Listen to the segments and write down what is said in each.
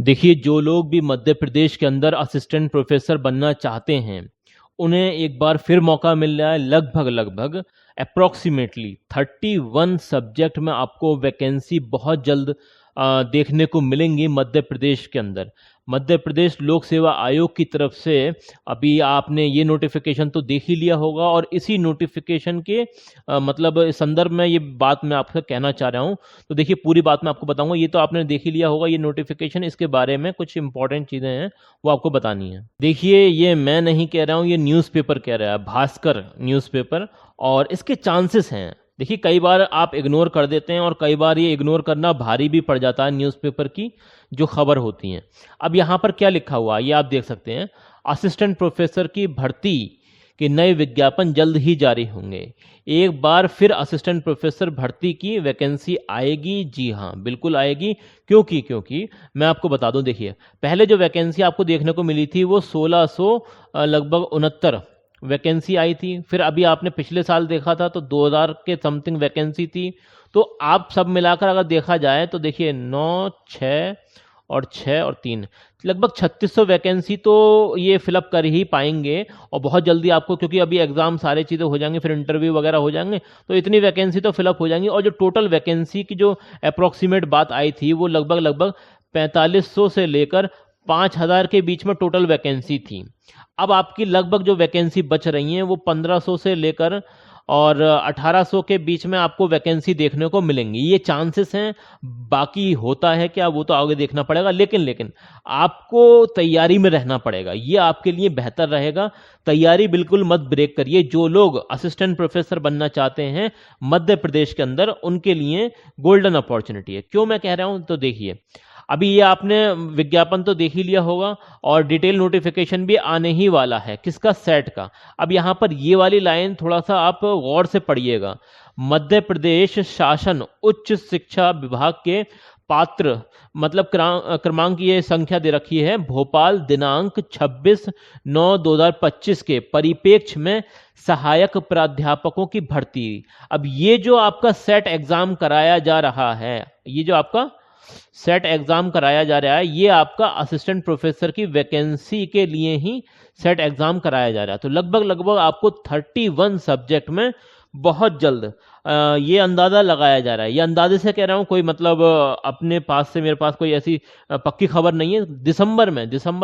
देखिए, जो लोग भी मध्य प्रदेश के अंदर असिस्टेंट प्रोफेसर बनना चाहते हैं, उन्हें एक बार फिर मौका मिल रहा है। लगभग अप्रॉक्सीमेटली 31 सब्जेक्ट में आपको वैकेंसी बहुत जल्द देखने को मिलेंगी मध्य प्रदेश के अंदर। मध्य प्रदेश लोक सेवा आयोग की तरफ से अभी आपने ये नोटिफिकेशन तो देख ही लिया होगा, और इसी नोटिफिकेशन के मतलब इस संदर्भ में ये बात मैं आपसे कहना चाह रहा हूँ। तो देखिए, पूरी बात मैं आपको बताऊंगा। ये तो आपने देख ही लिया होगा ये नोटिफिकेशन, इसके बारे में कुछ इंपॉर्टेंट चीज़ें हैं वो आपको बतानी है। देखिए, ये मैं नहीं कह रहा हूँ, ये न्यूज़पेपर कह रहा है, भास्कर न्यूज़पेपर, और इसके चांसेस हैं। देखिए, कई बार आप इग्नोर कर देते हैं और कई बार ये इग्नोर करना भारी भी पड़ जाता है न्यूज़पेपर की जो खबर होती हैं। अब यहाँ पर क्या लिखा हुआ है ये आप देख सकते हैं। असिस्टेंट प्रोफेसर की भर्ती के नए विज्ञापन जल्द ही जारी होंगे। एक बार फिर असिस्टेंट प्रोफेसर भर्ती की वैकेंसी आएगी। जी हाँ, बिल्कुल आएगी। क्योंकि मैं आपको बता दूं, देखिए, पहले जो वैकेंसी आपको देखने को मिली थी वो 1600 लगभग 69 वैकेंसी आई थी। फिर अभी आपने पिछले साल देखा था तो 2000 के समथिंग वैकेंसी थी। तो आप सब मिलाकर अगर देखा जाए तो देखिए 9, 6 और 6 और 3 लगभग 3600 वैकेंसी तो ये फिलअप कर ही पाएंगे। और बहुत जल्दी आपको, क्योंकि अभी एग्जाम सारे चीज़ें हो जाएंगे, फिर इंटरव्यू वगैरह हो जाएंगे, तो इतनी वैकेंसी तो फिलअप हो जाएंगी। और जो टोटल वैकेंसी की जो अप्रोक्सीमेट बात आई थी वो लगभग 4500 से लेकर 5000 के बीच में टोटल वैकेंसी थी। अब आपकी लगभग जो वैकेंसी बच रही हैं वो 1500 से लेकर और 1800 के बीच में आपको वैकेंसी देखने को मिलेंगी। ये चांसेस हैं, बाकी होता है क्या वो तो आगे देखना पड़ेगा। लेकिन आपको तैयारी में रहना पड़ेगा, ये आपके लिए बेहतर रहेगा। तैयारी बिल्कुल मत ब्रेक करिए। जो लोग असिस्टेंट प्रोफेसर बनना चाहते हैं मध्य प्रदेश के अंदर, उनके लिए गोल्डन अपॉर्चुनिटी है। क्यों मैं कह रहा हूं, तो देखिए, अभी ये आपने विज्ञापन तो देख ही लिया होगा और डिटेल नोटिफिकेशन भी आने ही वाला है। किसका? सेट का। अब यहाँ पर ये वाली लाइन थोड़ा सा आप गौर से पढ़िएगा। मध्य प्रदेश शासन उच्च शिक्षा विभाग के पात्र, मतलब क्रमांक ये संख्या दे रखी है, भोपाल दिनांक 26/9/2025 के परिप्रेक्ष्य में सहायक प्राध्यापकों की भर्ती। अब ये जो आपका सेट एग्जाम कराया जा रहा है, ये जो आपका सेट एग्जाम कराया जा रहा है, ये आपका असिस्टेंट प्रोफेसर की वैकेंसी के लिए ही सेट एग्जाम कराया जा रहा है। तो लगभग आपको 31 सब्जेक्ट में बहुत जल्द ये अंदाज़ा लगाया जा रहा है। ये अंदाजे से कह रहा हूँ, कोई मतलब अपने पास से, मेरे पास कोई ऐसी पक्की खबर नहीं है। दिसंबर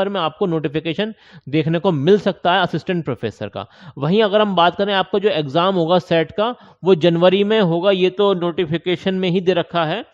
में आपको नोटिफिकेशन देखने को मिल सकता है असिस्टेंट प्रोफेसर का। वहीं अगर हम बात करें, आपका जो एग्ज़ाम होगा सेट का वो जनवरी में होगा, ये तो नोटिफिकेशन में ही दे रखा है।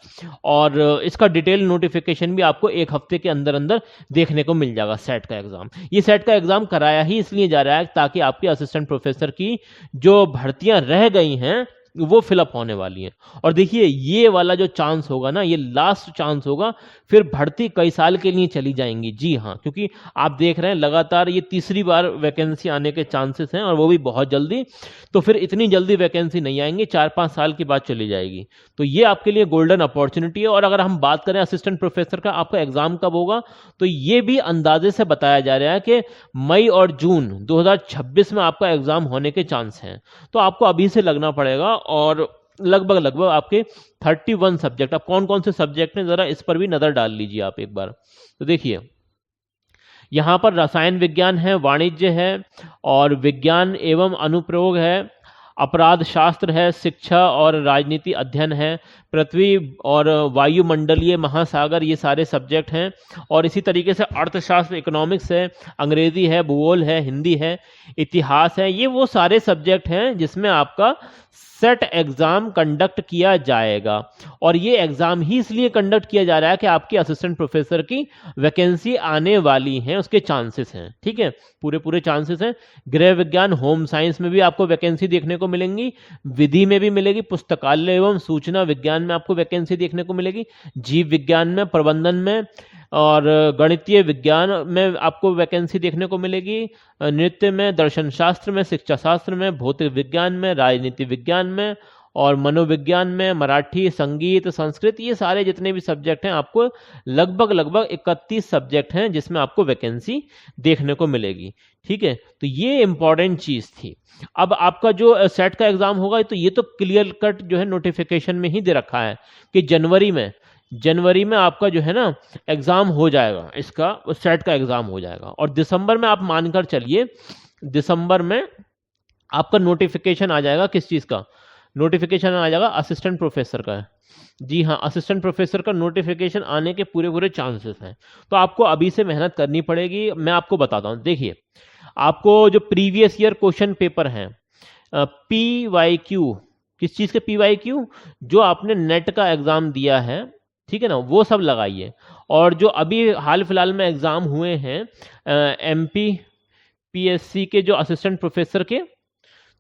और इसका डिटेल नोटिफिकेशन भी आपको एक हफ्ते के अंदर अंदर देखने को मिल जाएगा। सेट का एग्ज़ाम, ये सेट का एग्ज़ाम कराया ही इसलिए जा रहा है ताकि आपकी असिस्टेंट प्रोफेसर की जो भर्तियां रह गई हैं वो फिलअप होने वाली है। और देखिए, ये वाला जो चांस होगा ना, ये लास्ट चांस होगा। फिर भर्ती कई साल के लिए चली जाएंगी। जी हाँ, क्योंकि आप देख रहे हैं लगातार ये तीसरी बार वैकेंसी आने के चांसेस हैं, और वो भी बहुत जल्दी। तो फिर इतनी जल्दी वैकेंसी नहीं आएंगी, 4-5 साल के बाद चली जाएगी। तो ये आपके लिए गोल्डन अपॉर्चुनिटी है। और अगर हम बात करें असिस्टेंट प्रोफेसर का आपका एग्जाम कब होगा, तो ये भी अंदाजे से बताया जा रहा है कि मई और जून 2026 में आपका एग्जाम होने के चांस हैं। तो आपको अभी से लगना पड़ेगा। और लगभग आपके 31 सब्जेक्ट, अब कौन कौन से सब्जेक्ट हैं जरा इस पर भी नजर डाल लीजिए आप एक बार। तो देखिए, यहां पर रसायन विज्ञान है, वाणिज्य है, और विज्ञान एवं अनुप्रयोग है, अपराध शास्त्र है, शिक्षा और राजनीति अध्ययन है, पृथ्वी और वायुमंडलीय महासागर, ये सारे सब्जेक्ट हैं। और इसी तरीके से अर्थशास्त्र, इकोनॉमिक्स है, अंग्रेजी है, भूगोल है, हिंदी है, इतिहास है। ये वो सारे सब्जेक्ट हैं जिसमें आपका सेट एग्जाम कंडक्ट किया जाएगा। और ये एग्जाम ही इसलिए कंडक्ट किया जा रहा है कि आपकी असिस्टेंट प्रोफेसर की वैकेंसी आने वाली है, उसके चांसेस हैं। ठीक है, पूरे चांसेस हैं। गृह विज्ञान, होम साइंस में भी आपको वैकेंसी देखने को मिलेंगी, विधि में भी मिलेगी, पुस्तकालय एवं सूचना विज्ञान में आपको वैकेंसी देखने को मिलेगी, जीव विज्ञान में, प्रबंधन में, और गणितीय विज्ञान में आपको वैकेंसी देखने को मिलेगी, नृत्य में, दर्शन शास्त्र में, शिक्षा शास्त्र में, भौतिक विज्ञान में, राजनीति विज्ञान में, और मनोविज्ञान में, मराठी, संगीत, संस्कृत, ये सारे जितने भी सब्जेक्ट हैं आपको लगभग 31 सब्जेक्ट हैं जिसमें आपको वैकेंसी देखने को मिलेगी। ठीक है, तो ये इंपॉर्टेंट चीज थी। अब आपका जो सेट का एग्जाम होगा, तो ये तो क्लियर कट जो है नोटिफिकेशन में ही दे रखा है कि जनवरी में जनवरी में आपका जो है ना एग्ज़ाम हो जाएगा, इसका सेट का एग्ज़ाम हो जाएगा। और दिसंबर में आप मानकर चलिए, दिसंबर में आपका नोटिफिकेशन आ जाएगा, किस चीज़ का नोटिफिकेशन आ जाएगा, असिस्टेंट प्रोफेसर का। जी हाँ, असिस्टेंट प्रोफेसर का नोटिफिकेशन आने के पूरे पूरे चांसेस हैं। तो आपको अभी से मेहनत करनी पड़ेगी। मैं आपको बताता हूँ, देखिए आपको जो प्रीवियस ईयर क्वेश्चन पेपर हैं, PYQ, किस चीज़ के PYQ, जो आपने नेट का एग्ज़ाम दिया है, ठीक है ना, वो सब लगाइए। और जो अभी हाल फिलहाल में एग्ज़ाम हुए हैं MP PSC के, जो असिस्टेंट प्रोफेसर के,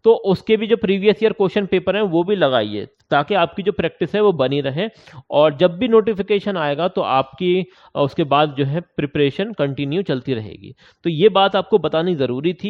तो उसके भी जो प्रीवियस ईयर क्वेश्चन पेपर हैं वो भी लगाइए, ताकि आपकी जो प्रैक्टिस है वो बनी रहे। और जब भी नोटिफिकेशन आएगा तो आपकी उसके बाद जो है प्रिपरेशन कंटिन्यू चलती रहेगी। तो ये बात आपको बतानी ज़रूरी थी।